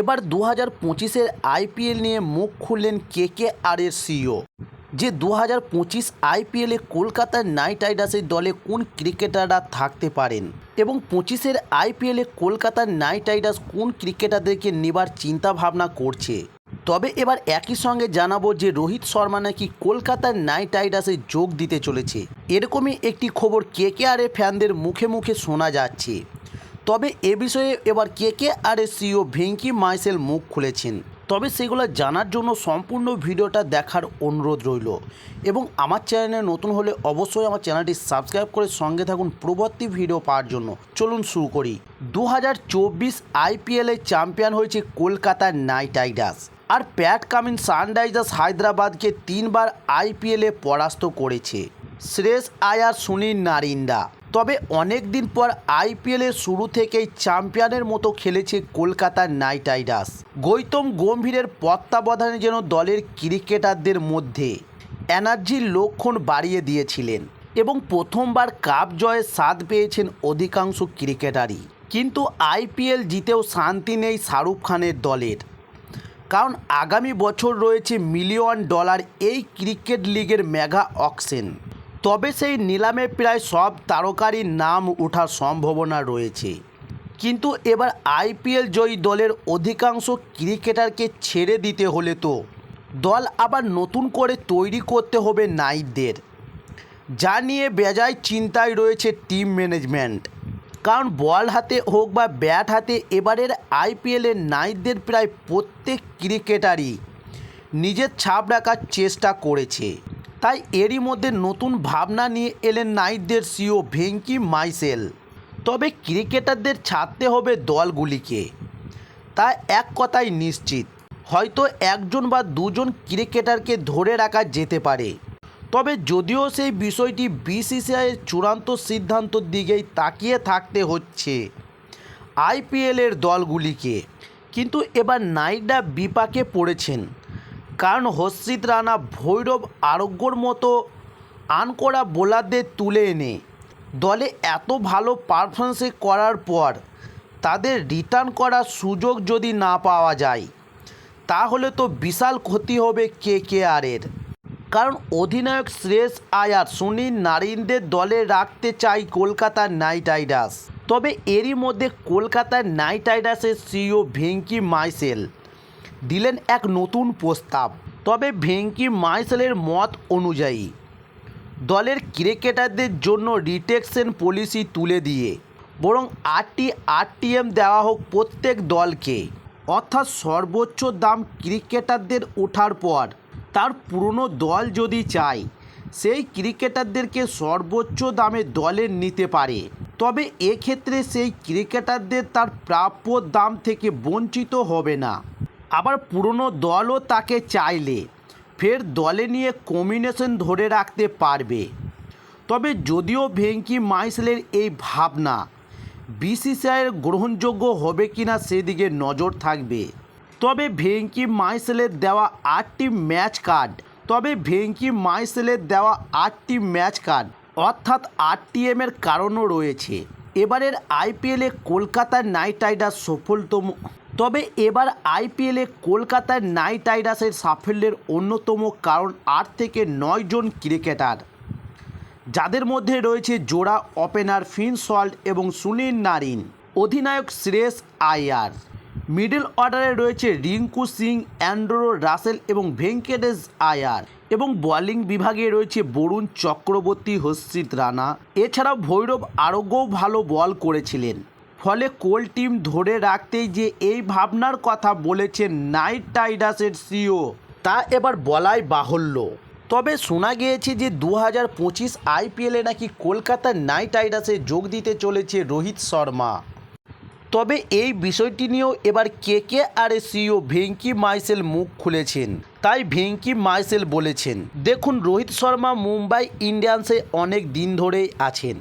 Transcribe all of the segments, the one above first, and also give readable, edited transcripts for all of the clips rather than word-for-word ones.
এবার 2025-এর আইপিএল নিয়ে মুখ খুললেন কেকেআরের সিইও যে 2025 আইপিএলে কলকাতা নাইট রাইডার্সের দলে কোন ক্রিকেটাররা থাকতে পারেন এবং 25-এর আইপিএলে কলকাতা নাইট রাইডার্স কোন ক্রিকেটারদেরকে নেবার চিন্তা ভাবনা করছে। তবে এবার একই সঙ্গে জানাবো যে রোহিত শর্মা নাকি কলকাতা নাইট রাইডার্সে যোগ দিতে চলেছে। এরকমই একটি খবর কেকেআরের ফ্যানদের মুখে মুখে শোনা যাচ্ছে। তবে এ বিষয়ে এবার কেকেআরের সিইও ভেঙ্কি মাইসেল মুখ খুলেছেন। তবে সেগুলো জানার জন্য সম্পূর্ণ ভিডিওটা দেখার অনুরোধ রইল এবং আমার চ্যানেলে নতুন হলে অবশ্যই আমার চ্যানেলটি সাবস্ক্রাইব করে সঙ্গে থাকুন পরবর্তী ভিডিও পাওয়ার জন্য। চলুন শুরু করি। 2024 আইপিএলে চ্যাম্পিয়ন হয়েছে কলকাতা নাইট রাইডার্স, আর প্যাট কামিন্স সানরাইজার্স হায়দ্রাবাদকে 3বার আইপিএলে পরাস্ত করেছে শ্রেয়স আয়ার, সুনীল নারিনরা। তবে অনেক দিন পর আইপিএলের শুরু থেকেই চ্যাম্পিয়নের মতো খেলেছে কলকাতা নাইট রাইডার্স। গৌতম গম্ভীরের তত্ত্বাবধানে যেন দলের ক্রিকেটারদের মধ্যে এনার্জির লক্ষণ বাড়িয়ে দিয়েছিলেন এবং প্রথমবার কাপ জয়ের স্বাদ পেয়েছেন অধিকাংশ ক্রিকেটারই। কিন্তু আইপিএল জিতেও শান্তি নেই শাহরুখ খানের দলের, কারণ আগামী বছর রয়েছে $1 মিলিয়ন এই ক্রিকেট লিগের মেগা অকশন। তবে সেই নিলামে প্রায় সব তারকারই নাম ওঠার সম্ভাবনা রয়েছে। কিন্তু এবার আইপিএল জয়ী দলের অধিকাংশ ক্রিকেটারকে ছেড়ে দিতে হলে তো দল আবার নতুন করে তৈরি করতে হবে নাইটদের, যা নিয়ে বেজায় চিন্তায় রয়েছে টিম ম্যানেজমেন্ট। কারণ বল হাতে হোক বা ব্যাট হাতে এবারের আইপিএলের নাইটদের প্রায় প্রত্যেক ক্রিকেটারই নিজের ছাপ রাখার চেষ্টা করেছে। তাই এরই মধ্যে নতুন ভাবনা নিয়ে এলেন নাইটদের সিইও ভেঙ্কি মাইসেল। তবে ক্রিকেটারদের ছাড়তে হবে দলগুলিকে, তা এক কথাই নিশ্চিত। হয়তো একজন বা দুজন ক্রিকেটারকে ধরে রাখা যেতে পারে। তবে যদিও সেই বিষয়টি বিসিসিআইয়ের চূড়ান্ত সিদ্ধান্তর দিকেই তাকিয়ে থাকতে হচ্ছে আইপিএলের দলগুলিকে। কিন্তু এবার নাইটরা বিপাকে পড়েছেন, কারণ হর্ষিত রানা, ভৈরব আরোগ্যর মতো আনকোড়া বোলারদের তুলে এনে দলে এত ভালো পারফরমেন্স করার পর তাদের রিটার্ন করার সুযোগ যদি না পাওয়া যায় তাহলে তো বিশাল ক্ষতি হবে কেকেআরের। কারণ অধিনায়ক শ্রেয়স আয়ার, সুনীল নারিনদের দলে রাখতে চাই কলকাতা নাইট রাইডার্স। তবে এরই মধ্যে কলকাতা নাইট রাইডার্সের সিইও ভেঙ্কি মাইসেল দিলেন এক নতুন প্রস্তাব। তবে ভেঙ্কি মাইসেলের মত অনুযায়ী দলের ক্রিকেটারদের জন্য রিটেকশন পলিসি তুলে দিয়ে বরং 8টি আরটিএম দেওয়া হোক প্রত্যেক দলকে, অর্থাৎ সর্বোচ্চ দাম ক্রিকেটারদের ওঠার পর তার পুরনো দল যদি চায় সেই ক্রিকেটারদেরকে সর্বোচ্চ দামে দলে নিতে পারে। তবে এক্ষেত্রে সেই ক্রিকেটারদের তার প্রাপ্য দাম থেকে বঞ্চিত হবে না। আবার পুরনো দলও তাকে চাইলে ফের দলে নিয়ে কম্বিনেশন ধরে রাখতে পারবে। তবে যদিও ভেঙ্কি মাইসেলের এই ভাবনা বিসিসিআইয়ের গ্রহণযোগ্য হবে কিনা সেদিকে নজর থাকবে। তবে ভেঙ্কি মাইসেলের দেওয়া 8টি ম্যাচ কার্ড অর্থাৎ আরটিএমের কারণও রয়েছে। এবারের আইপিএলে কলকাতা নাইট রাইডার্স সফলতম। তবে এবার আইপিএলে কলকাতা নাইট রাইডার্সের সাফল্যের অন্যতম কারণ 8 থেকে 9 জন ক্রিকেটার, যাদের মধ্যে রয়েছে জোড়া ওপেনার ফিন সল্ট এবং সুনীল নারিন, অধিনায়ক শ্রেয়স আয়ার, মিডল অর্ডারে রয়েছে রিঙ্কু সিং, অ্যান্ড্রু রাসেল এবং ভেঙ্কটেশ আয়ার, এবং বোলিং বিভাগে রয়েছে বরুণ চক্রবর্তী, হর্ষিত রানা। এছাড়াও ভৈরব আরোগ্যও ভালো বল করেছিলেন। ফলে কোল টিম ধরে রাখতেই যে এই ভাবনার কথা বলেছেন নাইট রাইডার্সের সিইও তা এবার বলাই বাহুল্য। তবে শোনা গিয়েছে যে 2025 আইপিএলে নাকি কলকাতা নাইট রাইডার্সে যোগ দিতে চলেছে রোহিত শর্মা। তবে এই বিষয়টি নিয়েও এবার কেকেআরের সিইও ভেঙ্কি মাইসেল মুখ খুলেছেন। তাই ভেঙ্কি মাইসেল বলেছেন, দেখুন, রোহিত শর্মা মুম্বাই ইন্ডিয়ান্সে অনেক দিন ধরেই আছেন।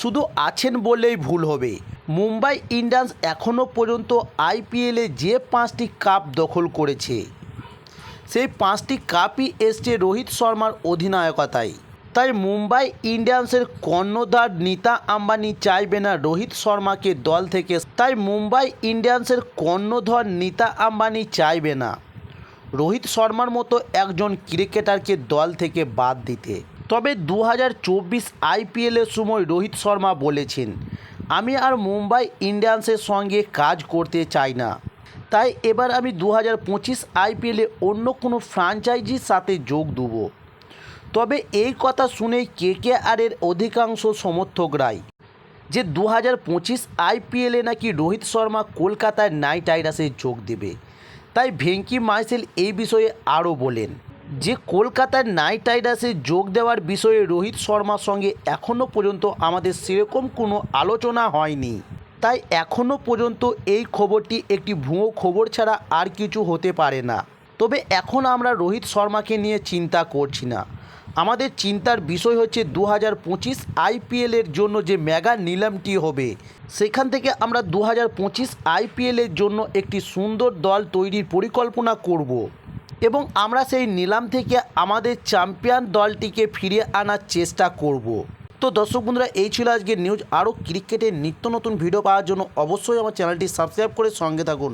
শুধু আছেন বললেই ভুল হবে। মুম্বাই ইন্ডিয়ান্স এখনও পর্যন্ত আইপিএলে যে 5টি কাপ দখল করেছে সেই 5টি কাপই এসছে রোহিত শর্মার অধিনায়কতায়। তাই মুম্বাই ইন্ডিয়ান্সের কর্ণধার নীতা আম্বানি চাইবে না রোহিত শর্মাকে দল থেকে। তাই মুম্বাই ইন্ডিয়ান্সের কর্ণধার নীতা আম্বানি চাইবে না রোহিত শর্মার মতো একজন ক্রিকেটারকে দল থেকে বাদ দিতে। তবে 2024 আইপিএলের সময় রোহিত শর্মা বলেছেন, আমি আর মুম্বাই ইন্ডিয়ান্সের সঙ্গে কাজ করতে চাই না, তাই এবার আমি 2025 আইপিএলে অন্য কোনো ফ্র্যাঞ্চাইজির সাথে যোগ দেব। তবে এই কথা শুনেই কেকেআরের অধিকাংশ সমর্থকরাই যে 2025 আইপিএলে নাকি রোহিত শর্মা কলকাতায় নাইট রাইডার্সে যোগ দেবে। তাই ভেঙ্কি মার্শেল এই বিষয়ে আরও বলেন যে কলকাতার নাইট রাইডার্সে যোগ দেওয়ার বিষয়ে রোহিত শর্মার সঙ্গে এখনও পর্যন্ত আমাদের সেরকম কোনো আলোচনা হয়নি। তাই এখনও পর্যন্ত এই খবরটি একটি ভুয়ো খবর ছাড়া আর কিছু হতে পারে না। তবে এখন আমরা রোহিত শর্মাকে নিয়ে চিন্তা করছি না। আমাদের চিন্তার বিষয় হচ্ছে 2025 আইপিএলের জন্য যে মেগা নিলামটি হবে, সেখান থেকে আমরা 2025 আইপিএলের জন্য একটি সুন্দর দল তৈরির পরিকল্পনা করব এবং আমরা সেই নিলাম থেকে আমাদের চ্যাম্পিয়ন দলটিকে ফিরিয়ে আনার চেষ্টা করব। তো দর্শক বন্ধুরা, এই ছিল আজকের নিউজ। আরও ক্রিকেটের নিত্য নতুন ভিডিও পাওয়ার জন্য অবশ্যই আমার চ্যানেলটি সাবস্ক্রাইব করে সঙ্গে থাকুন।